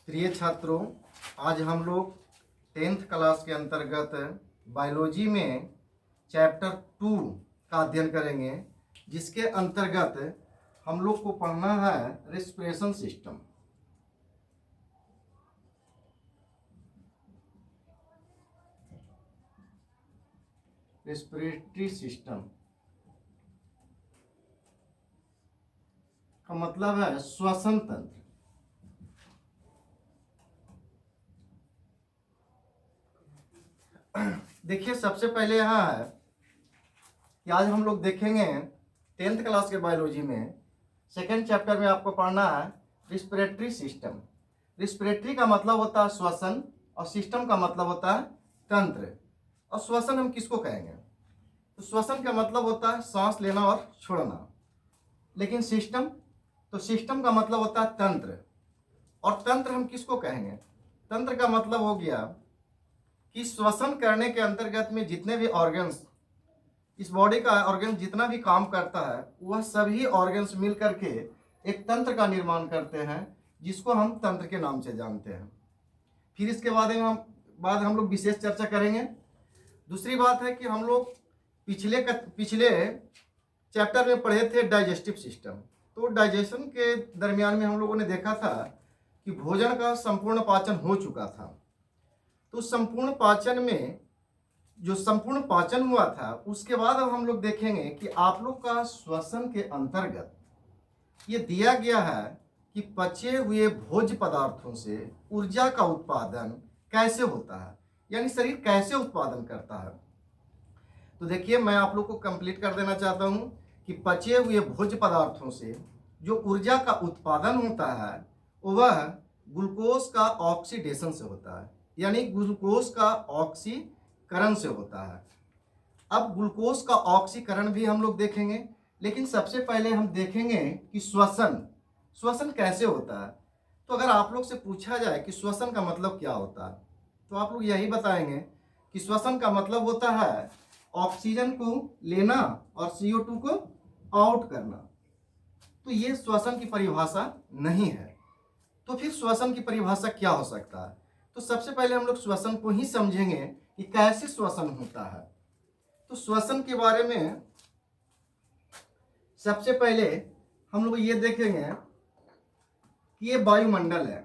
प्रिय छात्रों, आज हम लोग 10th क्लास के अंतर्गत बायोलॉजी में चैप्टर 2 का अध्ययन करेंगे, जिसके अंतर्गत हम लोग को पढ़ना है रेस्पिरेशन सिस्टम। रेस्पिरेटरी सिस्टम का मतलब है श्वसन तंत्र। देखिए, सबसे पहले यहाँ है कि आज हम लोग देखेंगे 10th क्लास के बायोलॉजी में सेकेंड चैप्टर में आपको पढ़ना है रिस्पिरेटरी सिस्टम। रिस्पिरेटरी का मतलब होता है श्वसन और सिस्टम का मतलब होता है तंत्र। और श्वसन हम किसको कहेंगे? तो श्वसन का मतलब होता है सांस लेना और छोड़ना। लेकिन सिस्टम, तो सिस्टम का मतलब होता है तंत्र। और तंत्र हम किसको कहेंगे? तंत्र का मतलब हो गया कि श्वसन करने के अंतर्गत में जितने भी ऑर्गन्स, इस बॉडी का ऑर्गन जितना भी काम करता है, वह सभी ऑर्गन्स मिल करके एक तंत्र का निर्माण करते हैं, जिसको हम तंत्र के नाम से जानते हैं। फिर इसके बाद हम लोग विशेष चर्चा करेंगे। दूसरी बात है कि हम लोग पिछले चैप्टर में पढ़े थे डाइजेस्टिव सिस्टम। तो डाइजेशन के दरमियान में हम लोगों ने देखा था कि भोजन का संपूर्ण पाचन हो चुका था। तो संपूर्ण पाचन में जो संपूर्ण पाचन हुआ था, उसके बाद अब हम लोग देखेंगे कि आप लोग का श्वसन के अंतर्गत ये दिया गया है कि पचे हुए भोज्य पदार्थों से ऊर्जा का उत्पादन कैसे होता है, यानी शरीर कैसे उत्पादन करता है। तो देखिए, मैं आप लोग को कंप्लीट कर देना चाहता हूं कि पचे हुए भोज्य पदार्थों से जो ऊर्जा का उत्पादन होता है, वह ग्लूकोज का ऑक्सीडेशन से होता है, यानी ग्लूकोज का ऑक्सीकरण से होता है। अब ग्लूकोज का ऑक्सीकरण भी हम लोग देखेंगे, लेकिन सबसे पहले हम देखेंगे कि श्वसन कैसे होता है। तो अगर आप लोग से पूछा जाए कि श्वसन का मतलब क्या होता है, तो आप लोग यही बताएंगे कि श्वसन का मतलब होता है ऑक्सीजन को लेना और CO2 को आउट करना। तो ये श्वसन की परिभाषा नहीं है। तो फिर श्वसन की परिभाषा क्या हो सकता है? तो सबसे पहले हम लोग श्वसन को ही समझेंगे कि कैसे श्वसन होता है। तो श्वसन के बारे में सबसे पहले हम लोग ये देखेंगे कि ये वायुमंडल है,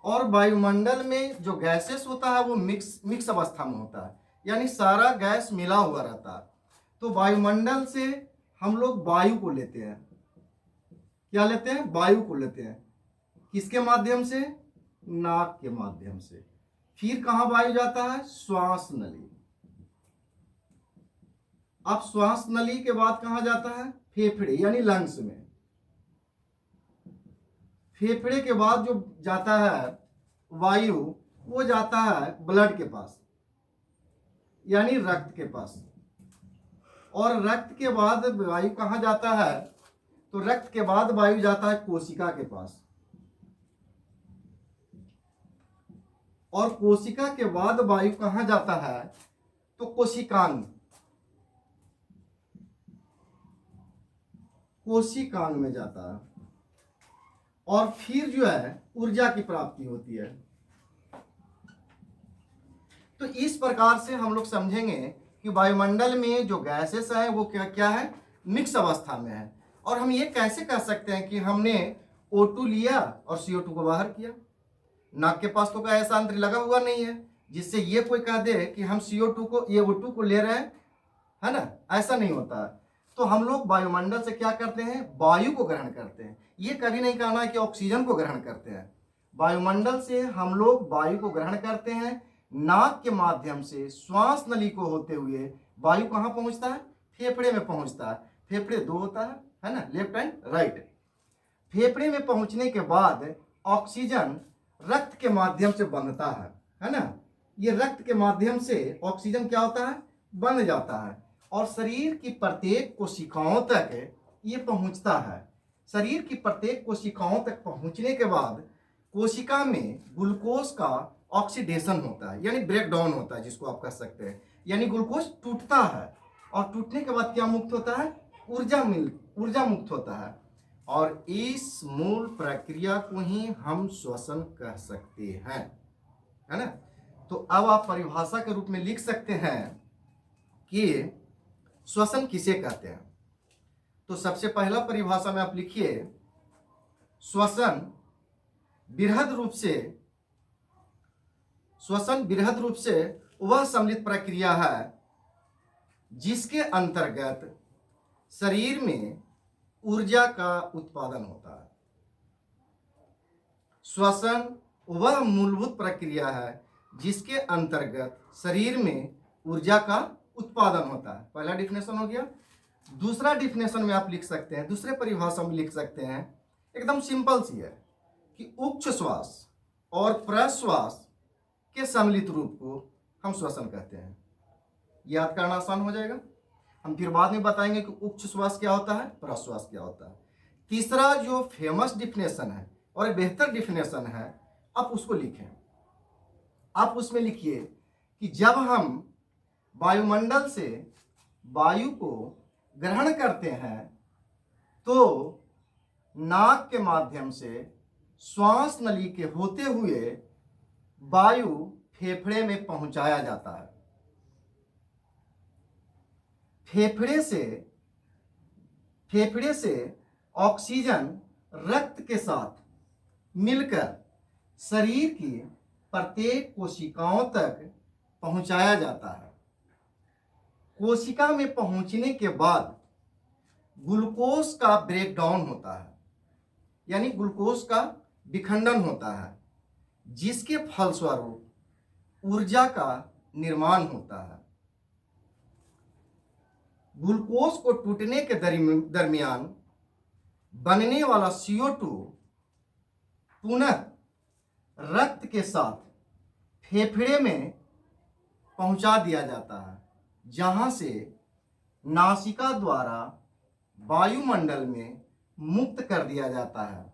और वायुमंडल में जो गैसेस होता है वो मिक्स अवस्था में होता है, यानी सारा गैस मिला हुआ रहता है। तो वायुमंडल से हम लोग वायु को लेते हैं। क्या लेते हैं? वायु को लेते हैं। किसके माध्यम से? नाक के माध्यम से। फिर कहां वायु जाता है? श्वास नली। अब श्वास नली के बाद कहां जाता है? फेफड़े, यानी लंग्स में। फेफड़े के बाद जो जाता है वायु, वो जाता है ब्लड के पास, यानी रक्त के पास। और रक्त के बाद वायु कहां जाता है? तो रक्त के बाद वायु जाता है कोशिका के पास। और कोशिका के बाद वायु कहां जाता है? तो कोशिकांग में जाता है। और फिर जो है ऊर्जा की प्राप्ति होती है। तो इस प्रकार से हम लोग समझेंगे कि वायुमंडल में जो गैसेस है वो क्या है? मिक्स अवस्था में है। और हम ये कैसे कह सकते हैं कि हमने O2 लिया और CO2 को बाहर किया? नाक के पास तो कोई ऐसा यंत्र लगा हुआ नहीं है जिससे ये कोई कह दे कि हम CO2 को, ये O2 को ले रहे हैं, है ना? ऐसा नहीं होता है। तो हम लोग वायुमंडल से क्या करते हैं? वायु को ग्रहण करते हैं। ये कभी नहीं कहना है कि ऑक्सीजन को ग्रहण करते हैं। वायुमंडल से हम लोग वायु को ग्रहण करते हैं। नाक के माध्यम से श्वास नली को होते हुए वायु कहाँ पहुंचता है? फेफड़े में पहुंचता है। फेफड़े दो होता है ना, लेफ्ट एंड राइट। फेफड़े में पहुंचने के बाद ऑक्सीजन रक्त के माध्यम से बंधता है ना? ये रक्त के माध्यम से ऑक्सीजन क्या होता है? बंध जाता है। और शरीर की प्रत्येक कोशिकाओं तक ये पहुंचता है। शरीर की प्रत्येक कोशिकाओं तक पहुंचने के बाद कोशिका में ग्लूकोज का ऑक्सीडेशन होता है, यानी ब्रेक डाउन होता है, जिसको आप कह सकते हैं। यानी ग्लूकोज टूटता है, और टूटने के बाद क्या मुक्त होता है? ऊर्जा मुक्त होता है। और इस मूल प्रक्रिया को ही हम श्वसन कह सकते हैं, है ना। तो अब आप परिभाषा के रूप में लिख सकते हैं कि श्वसन किसे कहते हैं। तो सबसे पहला परिभाषा में आप लिखिए, श्वसन बृहद रूप से वह सम्मिलित प्रक्रिया है जिसके अंतर्गत शरीर में ऊर्जा का उत्पादन होता है। श्वसन वह मूलभूत प्रक्रिया है जिसके अंतर्गत शरीर में ऊर्जा का उत्पादन होता है। पहला डिफिनेशन हो गया। दूसरा डिफिनेशन में आप लिख सकते हैं, दूसरे परिभाषा में लिख सकते हैं, एकदम सिंपल सी है कि उच्च श्वास और प्रश्वास के सम्मिलित रूप को हम श्वसन कहते हैं। याद करना आसान हो जाएगा। हम फिर बाद में बताएंगे कि उच्च श्वास क्या होता है, प्रश्वास क्या होता है। तीसरा जो फेमस डिफिनेशन है और बेहतर डिफिनेशन है, आप उसको लिखें। आप उसमें लिखिए कि जब हम वायुमंडल से वायु को ग्रहण करते हैं तो नाक के माध्यम से श्वास नली के होते हुए वायु फेफड़े में पहुंचाया जाता है। फेफड़े से ऑक्सीजन रक्त के साथ मिलकर शरीर की प्रत्येक कोशिकाओं तक पहुंचाया जाता है। कोशिका में पहुंचने के बाद ग्लूकोज का ब्रेकडाउन होता है, यानी ग्लूकोज का विखंडन होता है, जिसके फलस्वरूप ऊर्जा का निर्माण होता है। ग्लूकोज को टूटने के दरमियान बनने वाला CO2 पुनः रक्त के साथ फेफड़े में पहुंचा दिया जाता है, जहां से नासिका द्वारा वायुमंडल में मुक्त कर दिया जाता है।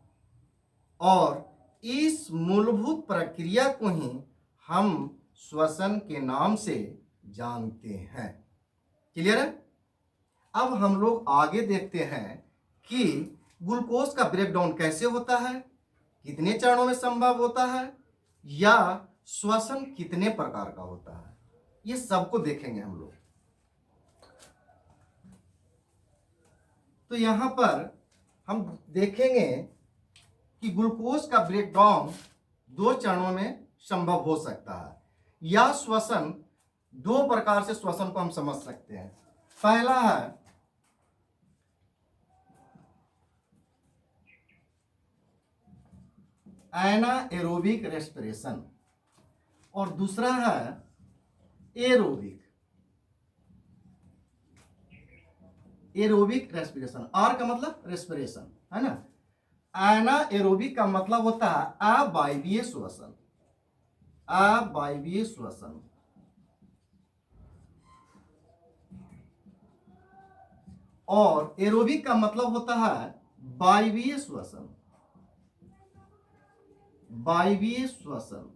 और इस मूलभूत प्रक्रिया को ही हम श्वसन के नाम से जानते हैं। क्लियर है। अब हम लोग आगे देखते हैं कि ग्लूकोज का ब्रेकडाउन कैसे होता है, कितने चरणों में संभव होता है, या श्वसन कितने प्रकार का होता है, ये सबको देखेंगे हम लोग। तो यहां पर हम देखेंगे कि ग्लूकोज का ब्रेकडाउन 2 चरणों में संभव हो सकता है, या श्वसन 2 प्रकार से श्वसन को हम समझ सकते हैं। पहला है एनाएरोबिक रेस्पिरेशन और दूसरा है एरोबिक रेस्पिरेशन। आर का मतलब रेस्पिरेशन, है ना। एनाएरोबिक का मतलब होता है अवायवीय श्वसन, अवायवीय श्वसन। और एरोबिक का मतलब होता है वायवीय श्वसन, वायवीय श्वसन।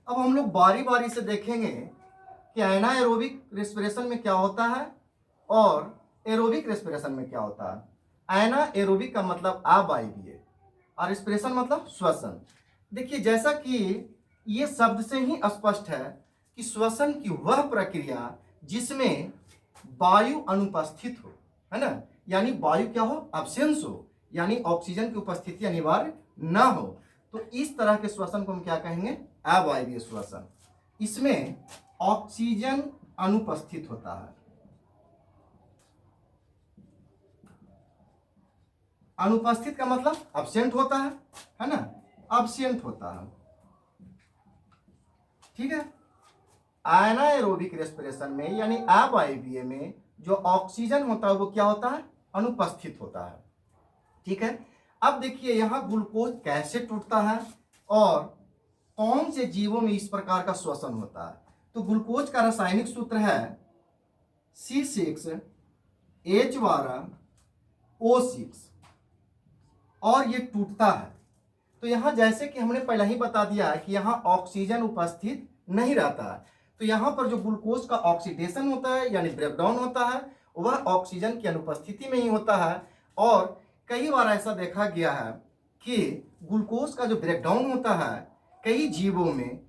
अब हम लोग बारी बारी से देखेंगे कि एनाएरोबिक रेस्पिरेशन में क्या होता है और एरोबिक रेस्पिरेशन में क्या होता है। एनाएरोबिक का मतलब अवायवीय और रेस्पिरेशन मतलब श्वसन। देखिए, जैसा कि ये शब्द से ही स्पष्ट है कि श्वसन की वह प्रक्रिया जिसमें वायु अनुपस्थित हो, है ना, यानी वायु क्या हो, एब्सेंस हो, यानी ऑक्सीजन की उपस्थिति अनिवार्य ना हो। तो इस तरह के श्वसन को हम क्या कहेंगे, अवायवीय श्वसन। इसमें ऑक्सीजन अनुपस्थित होता है। अनुपस्थित का मतलब एब्सेंट होता है ना, एब्सेंट होता है। ठीक है। एनाएरोबिक रेस्पिरेशन में यानी अवायवीय में जो ऑक्सीजन होता है वो क्या होता है, अनुपस्थित होता है। ठीक है। अब देखिए यहां ग्लूकोज कैसे टूटता है और कौन से जीवों में इस प्रकार का श्वसन होता है। तो ग्लूकोज का रासायनिक सूत्र है C6H12O6 और ये टूटता है। तो यहां जैसे कि हमने पहले ही बता दिया है कि यहां ऑक्सीजन उपस्थित नहीं रहता है, तो यहां पर जो ग्लूकोज का ऑक्सीडेशन होता है यानी ब्रेकडाउन होता है वह ऑक्सीजन की अनुपस्थिति में ही होता है और कई बार ऐसा देखा गया है कि ग्लूकोज का जो ब्रेकडाउन होता है कई जीवों में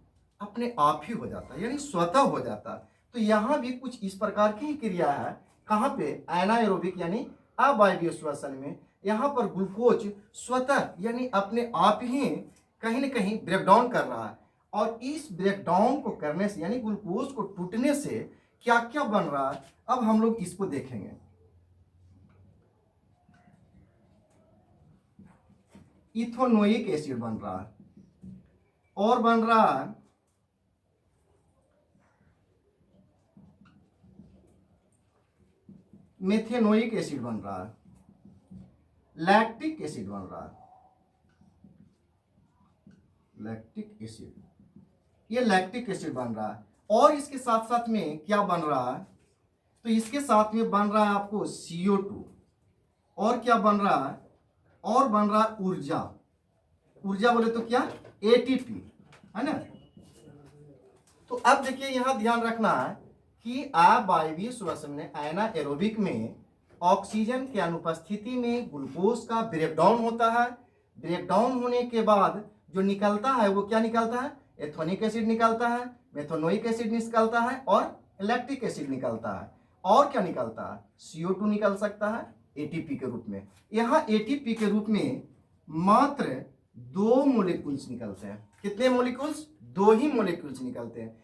अपने आप ही हो जाता है, यानी स्वतः हो जाता है। तो यहाँ भी कुछ इस प्रकार की क्रिया है, कहाँ पे, एनाएरोबिक यानी अवायवीय श्वसन में। यहाँ पर ग्लूकोज स्वतः यानी अपने आप ही कहीं न कहीं ब्रेकडाउन कर रहा है, और इस ब्रेकडाउन को करने से यानी ग्लूकोज को टूटने से क्या क्या बन रहा है, अब हम लोग इसको देखेंगे। इथेनोइक एसिड बन रहा है, और बन रहा है मेथेनोइक एसिड बन रहा है, लैक्टिक एसिड बन रहा है, लैक्टिक एसिड, ये लैक्टिक एसिड बन रहा है। और इसके साथ साथ में क्या बन रहा है, तो इसके साथ में बन रहा है आपको CO2, और क्या बन रहा है, और बन रहा है ऊर्जा। ऊर्जा बोले तो क्या, ATP, है ना। तो अब देखिए यहाँ ध्यान रखना है कि अवायवीय श्वसन में एनाएरोबिक में ऑक्सीजन की अनुपस्थिति में ग्लूकोज का ब्रेकडाउन होता है। ब्रेकडाउन होने के बाद जो निकलता है वो क्या निकलता है, एथेनोइक एसिड निकलता है, मेथेनोइक एसिड निकलता है, और लैक्टिक एसिड निकलता है। और क्या निकलता है, CO2 निकल सकता है ATP के रूप में। यहाँ ATP के रूप में मात्र 2 मोलिक्यूल्स निकलते हैं। कितने मोलिक्यूल्स, 2 ही मोलिक्यूल्स निकलते हैं।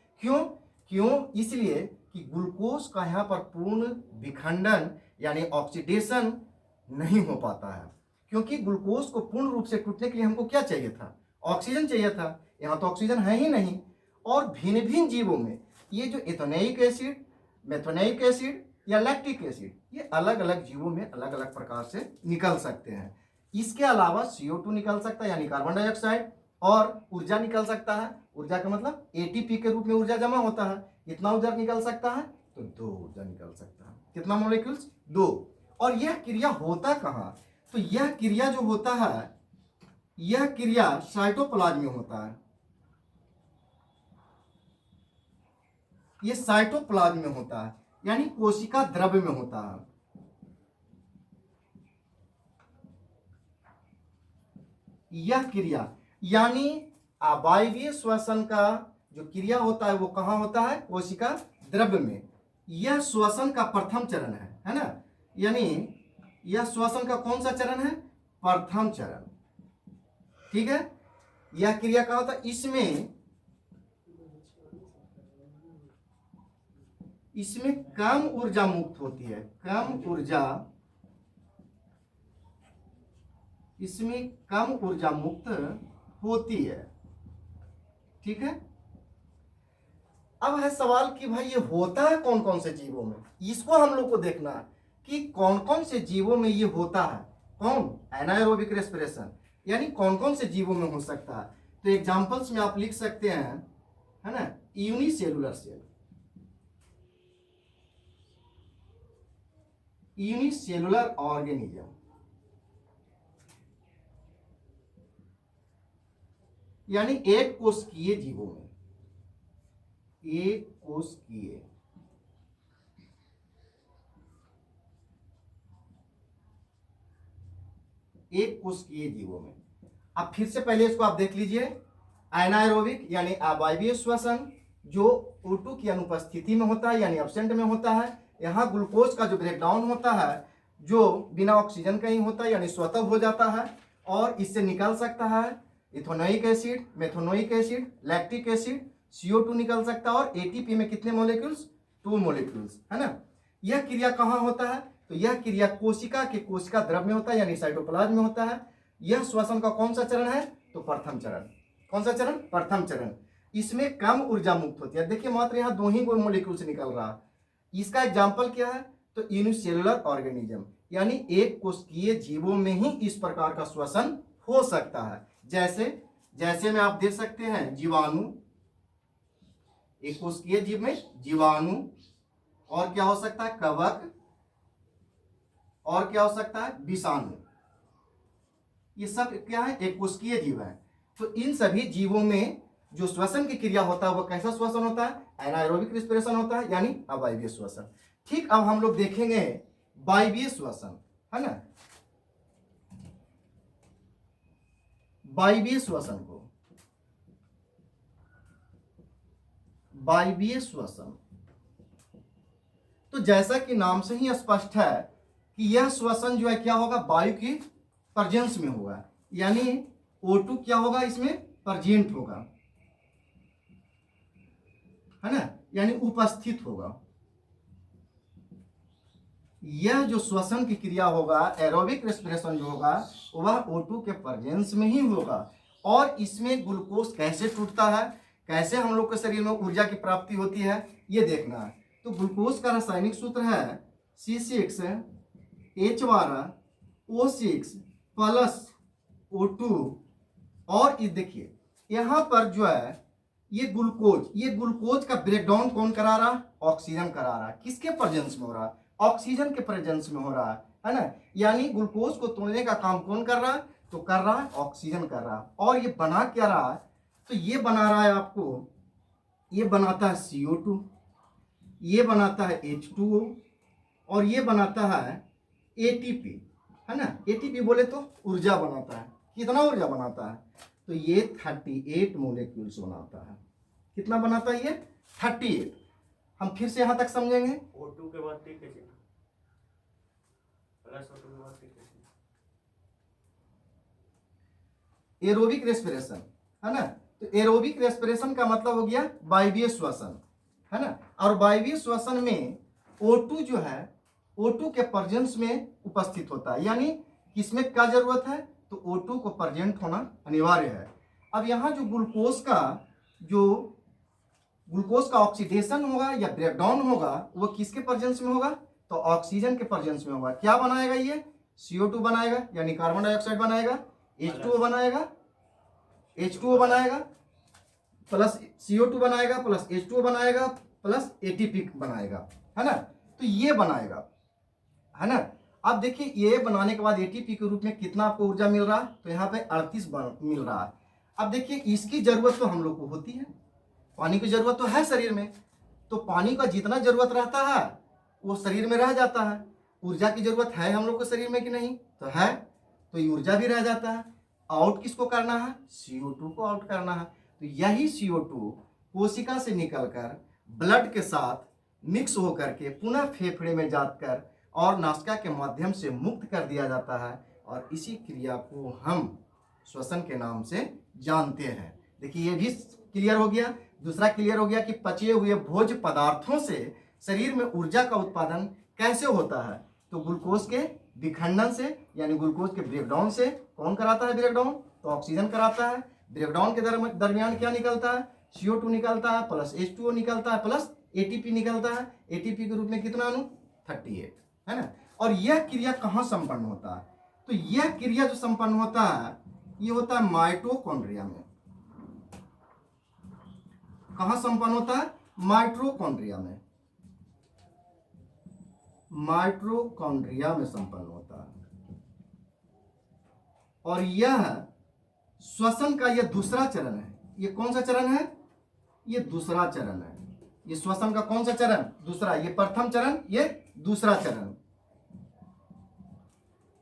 क्यों, इसलिए कि ग्लूकोज का यहाँ पर पूर्ण विखंडन यानी ऑक्सीडेशन नहीं हो पाता है, क्योंकि ग्लूकोज को पूर्ण रूप से टूटने के लिए हमको क्या चाहिए था, ऑक्सीजन चाहिए था। यहाँ तो ऑक्सीजन है ही नहीं। और भिन्न भिन्न जीवों में ये जो एथेनोइक एसिड, मेथेनोइक एसिड या लैक्टिक एसिड, ये अलग अलग जीवों में अलग अलग प्रकार से निकल सकते हैं। इसके अलावा CO2 निकल सकता है यानी कार्बन डाइऑक्साइड, और ऊर्जा निकल सकता है। ऊर्जा का मतलब ATP के रूप में ऊर्जा जमा होता है। कितना ऊर्जा निकल सकता है, तो 2 ऊर्जा निकल सकता है। कितना मोलिक्यूल्स, 2। और यह क्रिया होता कहाँ, तो यह क्रिया जो होता है, यह क्रिया साइटोप्लाज्म में होता है। ये साइटोप्लाज्म में होता है, यानी कोशिका द्रव्य में होता है। यह क्रिया यानी अवायवीय श्वसन का जो क्रिया होता है वो कहाँ होता है, कोशिका द्रव्य में। यह श्वसन का प्रथम चरण है ना, यानी यह श्वसन का कौन सा चरण है, प्रथम चरण। ठीक है, यह क्रिया कहाँ होता है, इसमें कम ऊर्जा मुक्त होती है, कम ऊर्जा, इसमें कम ऊर्जा मुक्त होती है। ठीक है, अब है सवाल कि भाई ये होता है कौन कौन से जीवों में, इसको हम लोग को देखना है कि कौन कौन से जीवों में ये होता है। कौन, एनाएरोबिक रेस्पिरेशन, यानी कौन कौन से जीवों में हो सकता है। तो एग्जांपल्स में आप लिख सकते हैं, है ना, यूनिसेलुलर सेल, यूनिसेलुलर ऑर्गेनिज्म, यानी एक कोशिकीय जीवों में, एक कोशिकीय, एक कोशिकीय जीवों में। अब फिर से पहले इसको आप देख लीजिए, एनाएरोबिक यानी अवायवीय श्वसन जो O2 की अनुपस्थिति में होता है यानी एब्सेंट में होता है। यहाँ ग्लूकोज का जो ब्रेकडाउन होता है जो बिना ऑक्सीजन का ही होता है यानी स्वतः हो जाता है, और इससे निकल सकता है ethanoic acid, methanoic acid, lactic acid, CO2 निकल सकता है। और ATP में कितने मोलिक्यूल्स, 2 मोलिक्यूल्स, है ना। यह क्रिया कहाँ होता है, तो यह क्रिया कोशिका के कोशिका द्रव्य में होता है यानी साइटोप्लाज्म में होता है। यह श्वसन का कौन सा चरण है, तो प्रथम चरण। कौन सा चरण, प्रथम चरण। इसमें कम ऊर्जा मुक्त होती है। देखिए मात्र यहाँ 2 ही मोलिक्यूल से निकल रहा है। इसका एग्जाम्पल क्या है, तो यूनिसेलुलर ऑर्गेनिज्म, यानी एक कोशिकीय जीवों में ही इस प्रकार का श्वसन हो सकता है। जैसे में आप देख सकते हैं जीवाणु, एक कोशिकीय जीव में जीवाणु, और क्या हो सकता है, कवक, और क्या हो सकता है, विषाणु। ये सब क्या है, एक कोशिकीय जीव है। तो इन सभी जीवों में जो श्वसन की क्रिया होता है वो कैसा श्वसन होता है, एनाएरोबिक रेस्पिरेशन होता है यानी अवायवीय श्वसन। ठीक, अब हम लोग देखेंगे वायवीय श्वसन, है ना। वायवीय श्वसन को, वायवीय श्वसन। तो जैसा कि नाम से ही स्पष्ट है कि यह श्वसन जो है क्या होगा, वायु की प्रेजेंस में होगा, यानी O2 क्या होगा, इसमें प्रेजेंट होगा, है ना, यानी उपस्थित होगा। यह जो श्वसन की क्रिया होगा, एरोबिक रेस्पिरेशन जो होगा, वह O2 के प्रेजेंस में ही होगा। और इसमें ग्लूकोज कैसे टूटता है, कैसे हम लोग के शरीर में ऊर्जा की प्राप्ति होती है, ये देखना है। तो ग्लूकोज का रासायनिक सूत्र है C6H12O6 प्लस O2। और ये देखिए यहाँ पर जो है ये ग्लूकोज का ब्रेकडाउन कौन करा रहा, ऑक्सीजन करा रहा है। किसके प्रेजेंस में हो रहा है, ऑक्सीजन के प्रेजेंस में हो रहा है ना। यानी ग्लूकोज को तोड़ने का काम कौन कर रहा है, तो कर रहा है ऑक्सीजन कर रहा है। और ये बना क्या रहा है, तो ये बना रहा है आपको, ये बनाता है CO2, ये बनाता है H2O, और ये बनाता है ATP, है ना। ATP बोले तो ऊर्जा बनाता है। कितना ऊर्जा बनाता है, तो ये 38 मोलिक्यूल्स बनाता है। कितना बनाता है ये, 38। हम फिर से यहां तक समझेंगे। O2 के बाद ठीक है प्लस O2 के बाद ठीक है एरोबिक रेस्पिरेशन, है ना। तो एरोबिक रेस्पिरेशन का मतलब हो गया वायवीय श्वसन, है ना। और वायवीय श्वसन में O2 जो है, O2 के प्रेजेंस में उपस्थित होता है। यानी किसमें क्या जरूरत है, तो O2 को प्रेजेंट होना अनिवार्य है। अब यहाँ जो ग्लूकोज का ऑक्सीडेशन होगा या ब्रेकडाउन होगा, वो किसके प्रेजेंस में होगा, तो ऑक्सीजन के प्रेजेंस में होगा। क्या बनाएगा ये, CO2 बनाएगा, यानी कार्बन डाइऑक्साइड बनाएगा, H2O बनाएगा, H2O बनाएगा प्लस CO2 बनाएगा प्लस H2O बनाएगा प्लस ATP बनाएगा, है ना। तो ये बनाएगा, है ना। अब देखिए ये बनाने के बाद ATP के रूप में कितना आपको ऊर्जा मिल रहा है, तो यहाँ पे 38 मिल रहा है। अब देखिए इसकी जरूरत तो हम लोग को होती है, पानी की जरूरत तो है शरीर में। तो पानी का जितना जरूरत रहता है वो शरीर में रह जाता है। ऊर्जा की जरूरत है हम लोग को शरीर में कि नहीं, तो है, तो ये ऊर्जा भी रह जाता है। आउट किसको करना है, CO2 को आउट करना है। तो यही CO2 कोशिका से निकलकर ब्लड के साथ मिक्स होकर के पुनः फेफड़े में जाकर और नासिका के माध्यम से मुक्त कर दिया जाता है। और इसी क्रिया को हम श्वसन के नाम से जानते हैं। देखिए ये भी क्लियर हो गया। दूसरा क्लियर हो गया कि पचे हुए भोज्य पदार्थों से शरीर में ऊर्जा का उत्पादन कैसे होता है, तो ग्लूकोज के विखंडन से, यानी ग्लूकोज के ब्रेकडाउन से। कौन कराता है ब्रेकडाउन, तो ऑक्सीजन कराता है। ब्रेकडाउन के दरमियान क्या निकलता है, CO2 निकलता है प्लस H2O निकलता है प्लस ATP निकलता है। ATP के रूप में कितना अणु, 38, है ना। और यह क्रिया कहाँ संपन्न होता है, तो यह क्रिया जो संपन्न होता है ये होता है माइटोकॉन्ड्रिया में। कहाँ संपन्न होता है, माइटोकॉन्ड्रिया में, माइटोकॉन्ड्रिया में संपन्न होता है। और यह श्वसन का यह दूसरा चरण है। ये कौन सा चरण है, ये दूसरा चरण है। ये श्वसन का कौन सा चरण, दूसरा। ये प्रथम चरण, ये दूसरा चरण।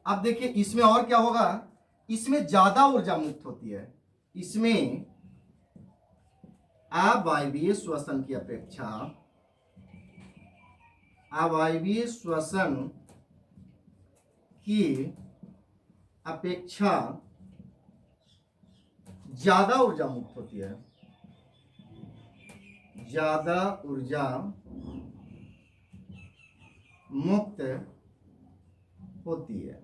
अब देखिए इसमें और क्या होगा, इसमें ज्यादा ऊर्जा मुक्त होती है। इसमें अवायवीय श्वसन की अपेक्षा, अवायवीय श्वसन की अपेक्षा ज्यादा ऊर्जा मुक्त होती है, ज्यादा ऊर्जा मुक्त होती है।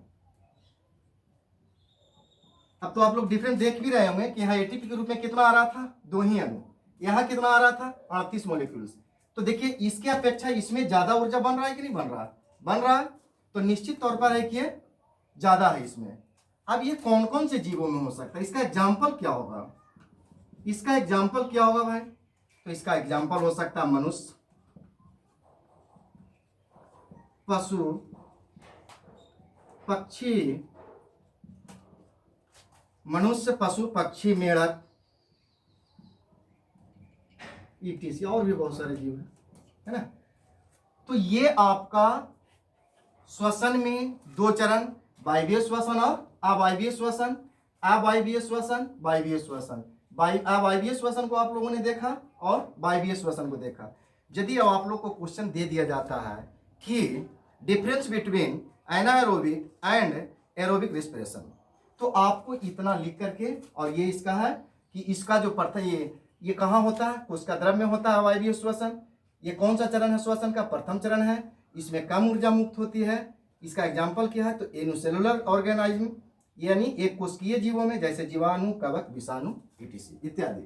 अब तो आप लोग डिफरेंस देख भी रहे होंगे कि यहाँ ATP के रूप में कितना आ रहा था, 2 ही अणु। यहाँ कितना आ रहा था, 38 मॉलिक्यूल्स। तो देखिए इसके अपेक्षा इसमें ज्यादा ऊर्जा बन रहा है कि नहीं बन रहा, बन रहा है। तो निश्चित तौर पर है कि ये ज्यादा है इसमें। अब ये कौन कौन से जीवों में हो सकता है, इसका एग्जाम्पल क्या होगा, इसका एग्जाम्पल क्या होगा भाई, तो इसका एग्जाम्पल हो सकता है मनुष्य, पशु, पक्षी, मनुष्य, पशु, पक्षी, मेढक, ETC, और भी बहुत सारे जीव है ना। तो ये आपका श्वसन में 2 चरण, वायवीय श्वसन और अवायवीय श्वसन। अवायवीय श्वसन, वायवीय श्वसन। अवायवीय श्वसन को आप लोगों ने देखा और वायवीय श्वसन को देखा। यदि आप लोग को क्वेश्चन दे दिया जाता है कि difference between anaerobic and aerobic respiration, तो आपको इतना लिख करके, और ये इसका है कि इसका जो प्रथम ये कहाँ होता है, कोशिका द्रव में होता है अवायवीय श्वसन। ये कौन सा चरण है श्वसन का, प्रथम चरण है। इसमें कम ऊर्जा मुक्त होती है। इसका एग्जाम्पल क्या है, तो यूनिसेलुलर ऑर्गेनाइज्म यानी एक कोशिकीय जीवों में, जैसे जीवाणु, कवक, विषाणु, ईटीसी इत्यादि।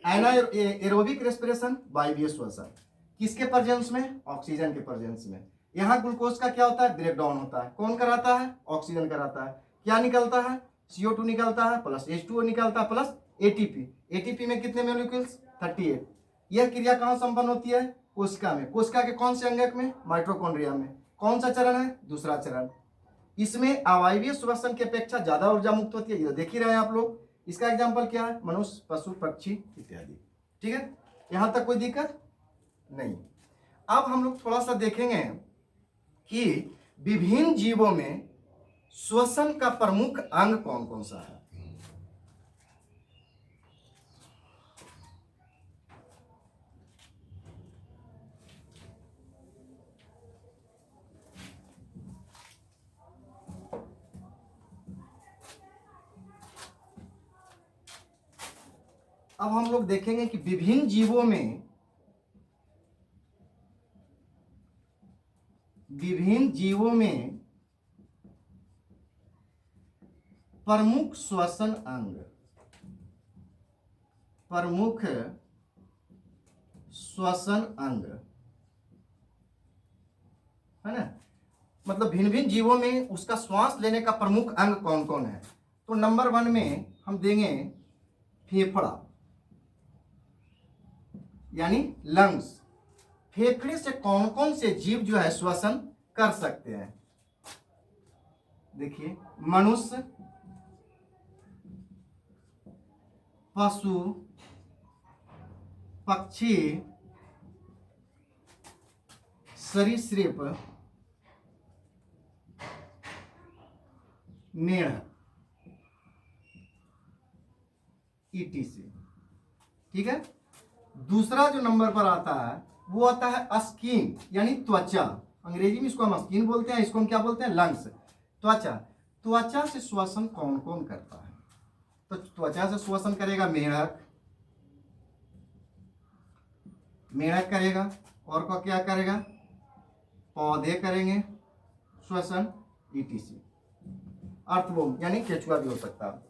एनाएरोबिक रेस्पिरेशन, वायवीय श्वसन, किसके प्रेजेंस में, ऑक्सीजन के प्रेजेंस में। यहाँ ग्लूकोज का क्या होता है, ब्रेक डाउन होता है। कौन कराता है, ऑक्सीजन कराता है। क्या निकलता है, CO2 निकलता है प्लस H2O निकलता है प्लस ATP। ATP में कितने मॉलिक्यूल्स, 38। यह क्रिया कहाँ संपन्न होती है, कोशिका में। कोशिका के कौन से अंगक में, माइटोकॉन्ड्रिया में। कौन सा चरण है, दूसरा चरण। इसमें अवायवीय श्वसन की अपेक्षा ज्यादा ऊर्जा मुक्त होती है, ये देख ही रहे हैं आप लोग। इसका एग्जाम्पल क्या है, मनुष्य, पशु, पक्षी इत्यादि। ठीक है, यहां तक कोई दिक्कत नहीं। अब हम लोग थोड़ा सा देखेंगे कि विभिन्न जीवों में श्वसन का प्रमुख अंग कौन कौन सा है। अब हम लोग देखेंगे कि विभिन्न जीवों में प्रमुख श्वसन अंग, प्रमुख श्वसन अंग है ना, मतलब भिन्न भिन्न जीवों में उसका श्वास लेने का प्रमुख अंग कौन कौन है। तो नंबर 1 में हम देंगे फेफड़ा यानी लंग्स। फेफड़े से कौन कौन से जीव जो है श्वसन कर सकते हैं। देखिए, मनुष्य, पशु, पक्षी, सरीसृप, मेढक, ETC। ठीक है, दूसरा जो नंबर पर आता है वो आता है स्किन यानी त्वचा। अंग्रेजी में इसको हम स्किन बोलते हैं, इसको हम क्या बोलते हैं, लंग्स। त्वचा, त्वचा से श्वसन कौन कौन करता है। तो त्वचा से श्वसन करेगा मेढक, मेढक करेगा। और को क्या करेगा, पौधे करेंगे श्वसन, ETC। अर्थवोम यानी केचुआ भी हो सकता है।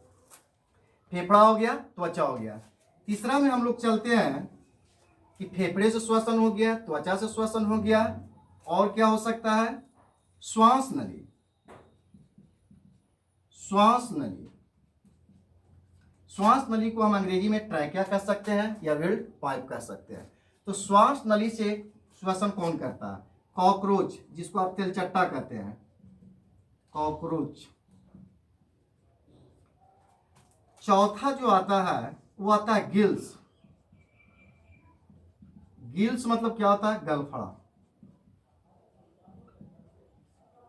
फेफड़ा हो गया, त्वचा हो गया। तीसरा में हम लोग चलते हैं कि फेफड़े से श्वसन हो गया, त्वचा से श्वसन हो गया, और क्या हो सकता है, श्वास नली। श्वास नली, श्वास नली को हम अंग्रेजी में ट्रैकिया कह सकते हैं या विल्ड पाइप कह सकते हैं। तो श्वास नली से श्वसन कौन करता है, कॉकरोच, जिसको आप तिलचट्टा कहते हैं, कॉकरोच। चौथा जो आता है वो आता है गिल्स। गिल्स मतलब क्या होता है, गलफड़ा।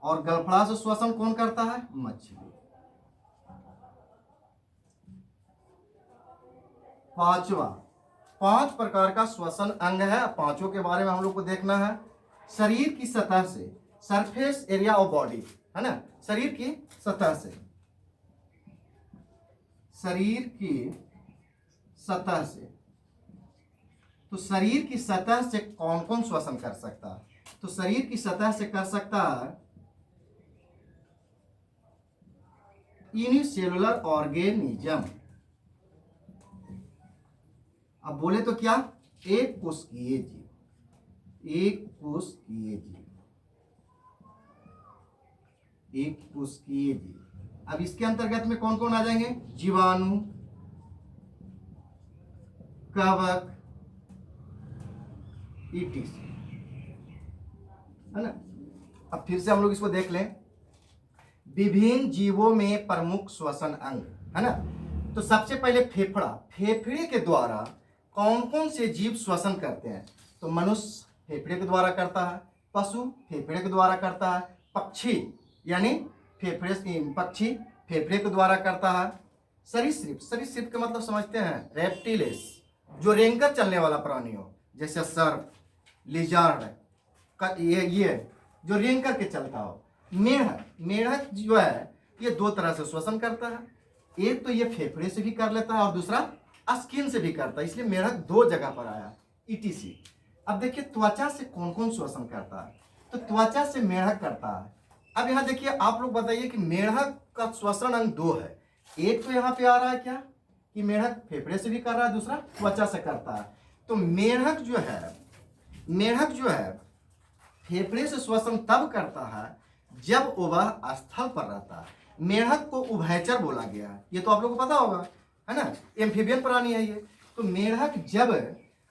और गलफड़ा से श्वसन कौन करता है, मछली। पांचवा, 5 प्रकार का श्वसन अंग है। पांचों के बारे में हम लोग को देखना है। शरीर की सतह से, सरफेस एरिया ऑफ बॉडी है ना, शरीर की सतह से, शरीर की सतह से। तो शरीर की सतह से कौन कौन श्वसन कर सकता है, तो शरीर की सतह से कर सकता है यूनिसेलुलर ऑर्गेनिज्म। अब बोले तो क्या, एक कोशिकीय जीव, एक कोशिकीय जीव, एक कोशिकीय जीव। अब इसके अंतर्गत में कौन कौन आ जाएंगे, जीवाणु, कवक, ETC है ना। अब फिर से हम लोग इसको देख लें, विभिन्न जीवों में प्रमुख श्वसन अंग है ना। तो सबसे पहले फेफड़ा, फेफड़े के द्वारा कौन कौन से जीव श्वसन करते हैं। तो मनुष्य फेफड़े के द्वारा करता है, पशु फेफड़े के द्वारा करता है, पक्षी यानी पक्षी फेफड़े के द्वारा करता है, सरीसृप, सरीसृप का मतलब समझते हैं रेप्टिलेस, जो रेंगकर चलने वाला प्राणी हो, जैसे सर्प, लिजार्ड का ये जो रेंग करके चलता हो। मेढक, मेढक जो है ये दो तरह से श्वसन करता है, एक तो ये फेफड़े से भी कर लेता है और दूसरा स्किन से भी करता है, इसलिए मेढक दो जगह पर आया ईटीसी। अब देखिए त्वचा से कौन कौन श्वसन करता है, तो त्वचा से मेढक करता है। अब यहाँ देखिए आप लोग बताइए कि मेढक का श्वसन अंग दो है, एक तो यहाँ पे आ रहा है क्या कि मेढक फेफड़े से भी कर रहा है, दूसरा त्वचा से करता है। तो मेढक जो है फेफड़े से श्वसन तब करता है जब वह स्थल पर रहता है। मेढक को उभयचर बोला गया है, ये तो आप लोगों को पता होगा, है ना, एम्फीबियन प्राणी है ये। तो मेढक जब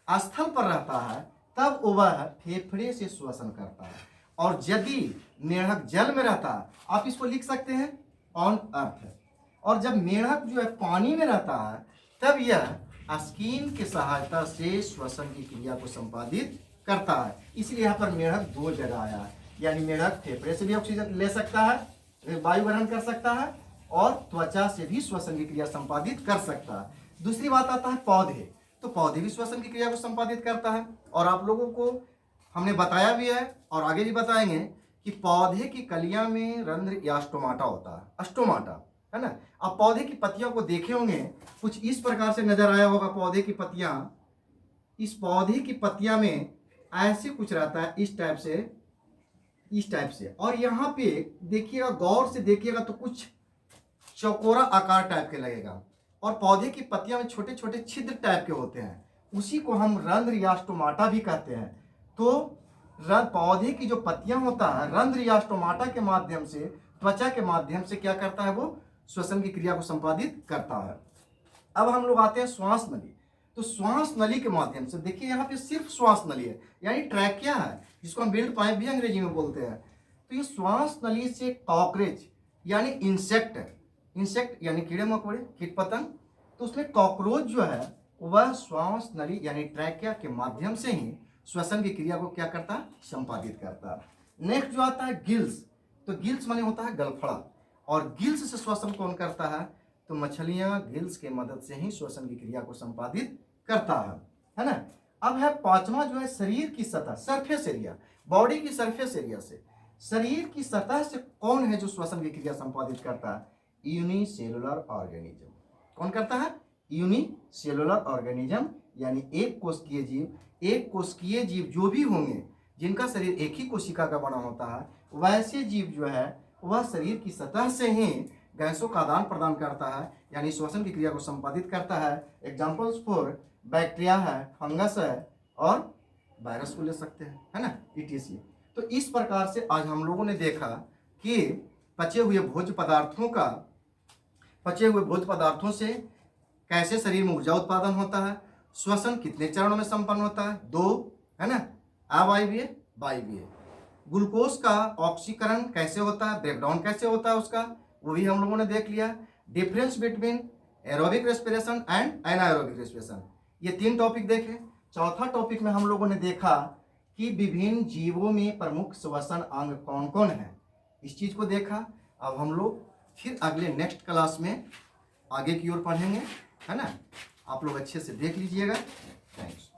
स्थल पर रहता है तब वह फेफड़े से श्वसन करता है, और यदि मेढक जल में रहता है, आप इसको लिख सकते हैं ऑन अर्थ। और जब मेढक जो है पानी में रहता है तब यह स्किन की सहायता से श्वसन की क्रिया को संपादित करता है। इसलिए यहाँ पर मेढक दो जगह आया है, यानी मेढक फेफड़े से भी ऑक्सीजन ले सकता है, वायु ग्रहण कर सकता है, और त्वचा से भी श्वसन की क्रिया संपादित कर सकता है। दूसरी बात आता है पौधे, तो पौधे भी श्वसन की क्रिया को संपादित करता है, और आप लोगों को हमने बताया भी है और आगे भी बताएंगे कि पौधे की कलियां में रंध्र या स्टोमाटा होता है, स्टोमाटा, है ना। आप पौधे की पत्तियों को देखे होंगे, कुछ इस प्रकार से नजर आया होगा पौधे की पत्तियां। इस पौधे की पत्तियां में ऐसे कुछ रहता है, इस टाइप से, और यहाँ पे देखिएगा, गौर से देखिएगा तो कुछ चौकोरा आकार टाइप के लगेगा, और पौधे की पत्तियां में छोटे छोटे छिद्र टाइप के होते हैं, उसी को हम रंध्र या स्टोमाटा भी कहते हैं। तो पौधे की जो पत्तियां होता है रंध्र या स्टोमाटा के माध्यम से, त्वचा के माध्यम से क्या करता है, वो श्वसन की क्रिया को संपादित करता है। अब हम लोग आते हैं श्वास नली। तो श्वास नली के माध्यम से देखिए यहाँ पे सिर्फ श्वास नली है, यानी ट्रैकिया है, जिसको हम बेल्ट पाइप भी अंग्रेजी में बोलते हैं। तो ये श्वास नली से कॉकरोच यानी इंसेक्ट यानी कीड़े मकोड़े, कीट पतंग, तो उसमें कॉकरोच जो है वह श्वास नली यानी ट्रैकिया के माध्यम से ही श्वसन की क्रिया को क्या करता है, संपादित करता है। नेक्स्ट जो आता है गिल्स, तो गिल्स माने होता है गलफड़ा, और गिल्स से श्वसन कौन करता है, तो मछलियां गिल्स के मदद से ही श्वसन की क्रिया को संपादित करता है ना। अब है पांचवा जो है शरीर की सतह, सरफेस एरिया, बॉडी की सरफेस एरिया से, शरीर की सतह से कौन है जो श्वसन की क्रिया संपादित करता है, यूनिसेलुलर ऑर्गेनिज्म। कौन करता है, यूनिसेलुलर ऑर्गेनिज्म, यानी एक कोशिकीय जीव जो भी होंगे जिनका शरीर एक ही कोशिका का बना होता है, वैसे जीव जो है वह शरीर की सतह से ही गैसों का आदान प्रदान करता है, यानी श्वसन की क्रिया को संपादित करता है। एग्जाम्पल्स फॉर बैक्टीरिया है, फंगस है, और वायरस को ले सकते हैं, है ना, ईटीसी। तो इस प्रकार से आज हम लोगों ने देखा कि पचे हुए भोज्य पदार्थों से कैसे शरीर में ऊर्जा उत्पादन होता है, श्वसन कितने चरणों में संपन्न होता है, 2, है ना, अवायवीय, वायवीय। ग्लूकोज का ऑक्सीकरण कैसे होता है, ब्रेकडाउन कैसे होता है उसका, वो भी हम लोगों ने देख लिया। Difference between aerobic respiration and anaerobic respiration, ये 3 टॉपिक देखे। चौथा टॉपिक में हम लोगों ने देखा कि विभिन्न जीवों में प्रमुख श्वसन अंग कौन कौन है, इस चीज को देखा। अब हम लोग फिर अगले नेक्स्ट क्लास में आगे की ओर पढ़ेंगे, है ना। आप लोग अच्छे से देख लीजिएगा। थैंक्स।